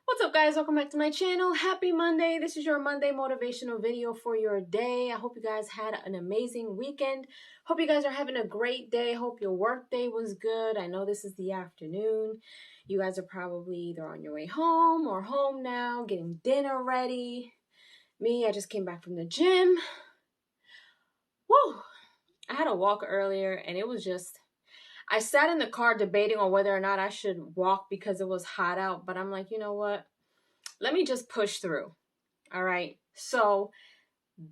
What's up, guys? Welcome back to my channel. Happy Monday. This is your Monday motivational video for your day. I hope you guys had an amazing weekend. Hope you guys are having a great day. Hope your work day was good. I know this is the afternoon. You guys are probably either on your way home or home now, getting dinner ready. Me, I just came back from the gym. Woo! I had a walk earlier and it was just... I sat in the car debating on whether or not I should walk because it was hot out, but I'm like, you know what? Let me just push through. All right. So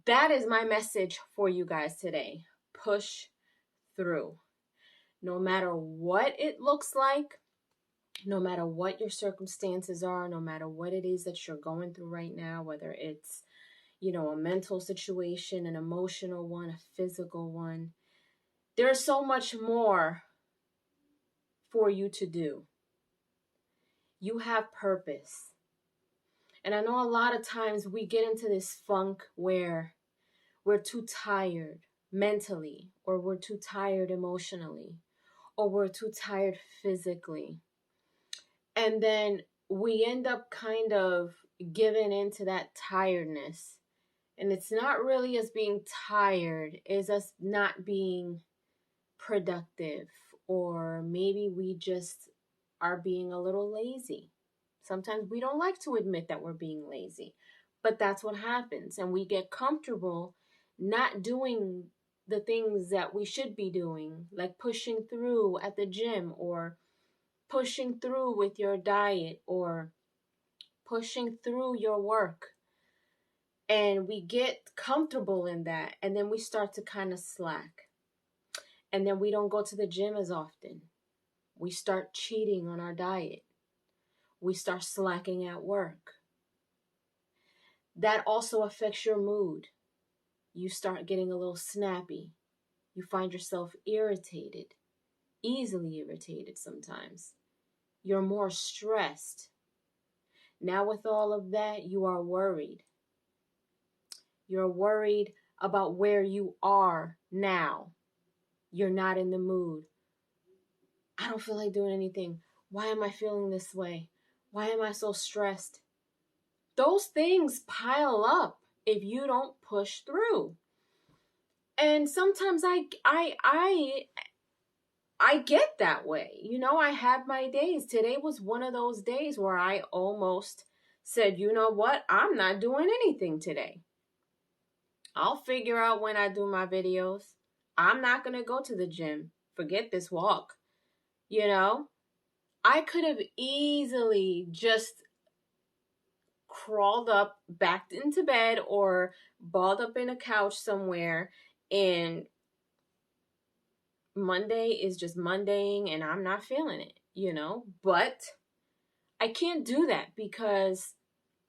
that is my message for you guys today. Push through. No matter what it looks like, no matter what your circumstances are, no matter what it is that you're going through right now, whether it's, a mental situation, an emotional one, a physical one, there's so much more for you to do. You have purpose. And I know a lot of times we get into this funk where we're too tired mentally, or we're too tired emotionally, or we're too tired physically. And then we end up kind of giving into that tiredness. And it's not really us being tired, it's us not being productive, or maybe we just are being a little lazy. Sometimes we don't like to admit that we're being lazy, but that's what happens. And we get comfortable not doing the things that we should be doing, like pushing through at the gym, or pushing through with your diet, or pushing through your work. And we get comfortable in that, and then we start to kind of slack. And then we don't go to the gym as often. We start cheating on our diet. We start slacking at work. That also affects your mood. You start getting a little snappy. You find yourself irritated, easily irritated sometimes. You're more stressed. Now with all of that, you are worried. You're worried about where you are now. You're not in the mood. I don't feel like doing anything. Why am I feeling this way? Why am I so stressed? Those things pile up if you don't push through. And sometimes I get that way. I have my days. Today was one of those days where I almost said, you know what? I'm not doing anything today. I'll figure out when I do my videos. I'm not going to go to the gym. Forget this walk. I could have easily just crawled up, backed into bed, or balled up in a couch somewhere, and Monday is just Mondaying and I'm not feeling it, But I can't do that because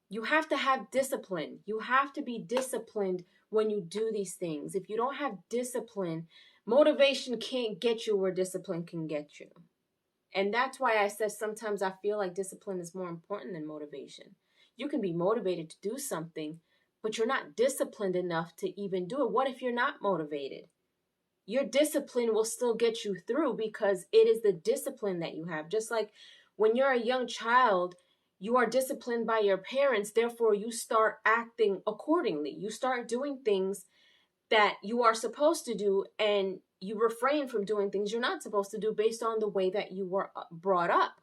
you have to have discipline. You have to be disciplined when you do these things. If you don't have discipline, motivation can't get you where discipline can get you. And that's why I said sometimes I feel like discipline is more important than motivation. You can be motivated to do something, but you're not disciplined enough to even do it. What if you're not motivated? Your discipline will still get you through because it is the discipline that you have. Just like when you're a young child, you are disciplined by your parents. Therefore, you start acting accordingly. You start doing things that you are supposed to do, and you refrain from doing things you're not supposed to do based on the way that you were brought up.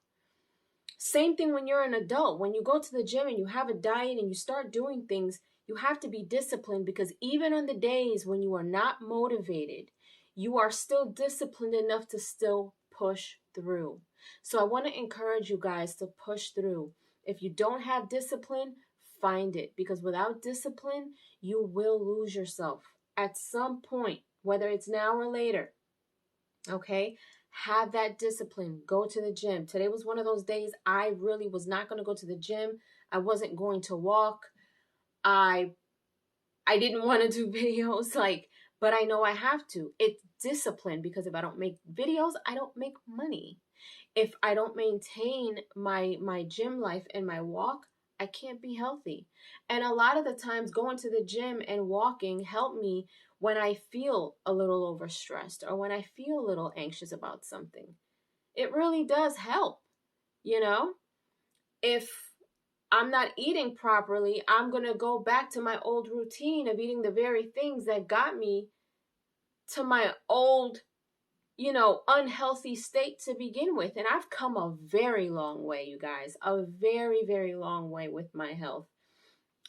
Same thing when you're an adult. When you go to the gym and you have a diet and you start doing things, you have to be disciplined, because even on the days when you are not motivated, you are still disciplined enough to still push through. So I want to encourage you guys to push through. If you don't have discipline, find it, because without discipline, you will lose yourself at some point, whether it's now or later. Okay? Have that discipline. Go to the gym. Today was one of those days I really was not going to go to the gym. I wasn't going to walk. I didn't want to do videos, but I know I have to. It's discipline, because if I don't make videos, I don't make money. If I don't maintain my gym life and my walk, I can't be healthy. And a lot of the times going to the gym and walking help me when I feel a little overstressed or when I feel a little anxious about something. It really does help, If I'm not eating properly, I'm going to go back to my old routine of eating the very things that got me to my old, unhealthy state to begin with. And I've come a very long way, you guys, a very, very long way with my health.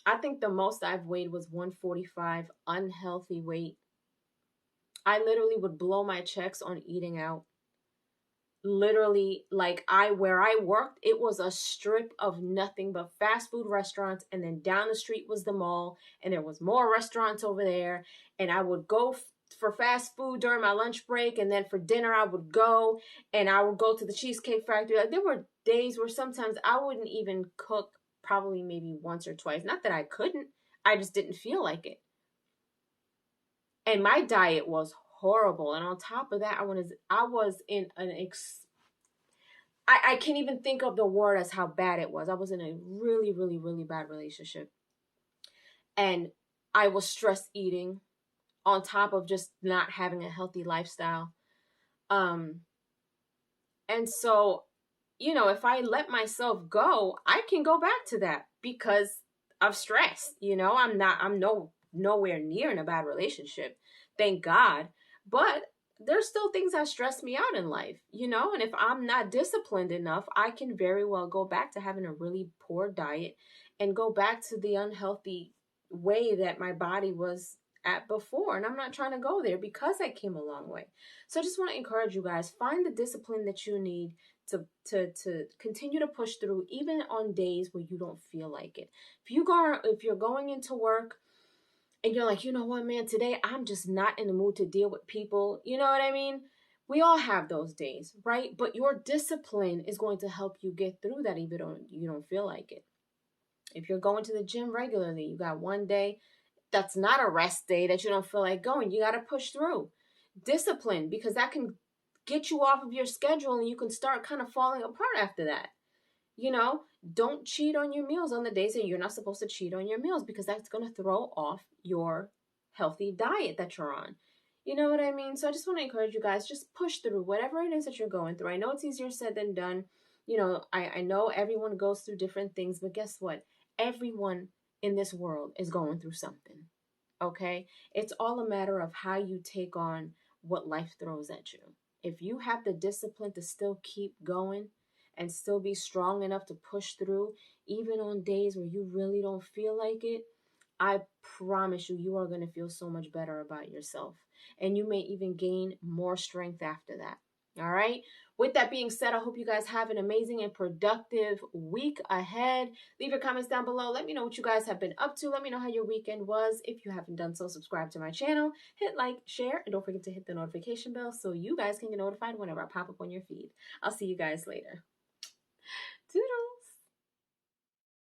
I think the most I've weighed was 145, unhealthy weight. I literally would blow my checks on eating out. Literally, like where I worked, it was a strip of nothing but fast food restaurants, and then down the street was the mall, and there was more restaurants over there, and I would go for fast food during my lunch break, and then for dinner I would go to the Cheesecake Factory. Like, there were days where sometimes I wouldn't even cook, probably maybe once or twice. Not that I couldn't, I just didn't feel like it. And my diet was horrible. And on top of that, I was in I can't even think of the word as how bad it was. I was in a really, really, really bad relationship. And I was stress eating on top of just not having a healthy lifestyle. And so, if I let myself go, I can go back to that because of stress. I'm nowhere near in a bad relationship. Thank God. But there's still things that stress me out in life, and if I'm not disciplined enough, I can very well go back to having a really poor diet and go back to the unhealthy way that my body was at before. And I'm not trying to go there because I came a long way. So I just want to encourage you guys, find the discipline that you need to continue to push through, even on days where you don't feel like it. If you're going into work and you're like, you know what, man, today I'm just not in the mood to deal with people. You know what I mean? We all have those days, right? But your discipline is going to help you get through that even though you don't feel like it. If you're going to the gym regularly, you got one day that's not a rest day that you don't feel like going. You got to push through. Discipline, because that can get you off of your schedule and you can start kind of falling apart after that. Don't cheat on your meals on the days that you're not supposed to cheat on your meals, because that's going to throw off your healthy diet that you're on. You know what I mean? So I just want to encourage you guys, just push through whatever it is that you're going through. I know it's easier said than done. I know everyone goes through different things, but guess what? Everyone in this world is going through something. Okay? It's all a matter of how you take on what life throws at you. If you have the discipline to still keep going and still be strong enough to push through, even on days where you really don't feel like it, I promise you are going to feel so much better about yourself. And you may even gain more strength after that. All right. With that being said, I hope you guys have an amazing and productive week ahead. Leave your comments down below. Let me know what you guys have been up to. Let me know how your weekend was. If you haven't done so, subscribe to my channel, hit like, share, and don't forget to hit the notification bell so you guys can get notified whenever I pop up on your feed. I'll see you guys later. Toodles.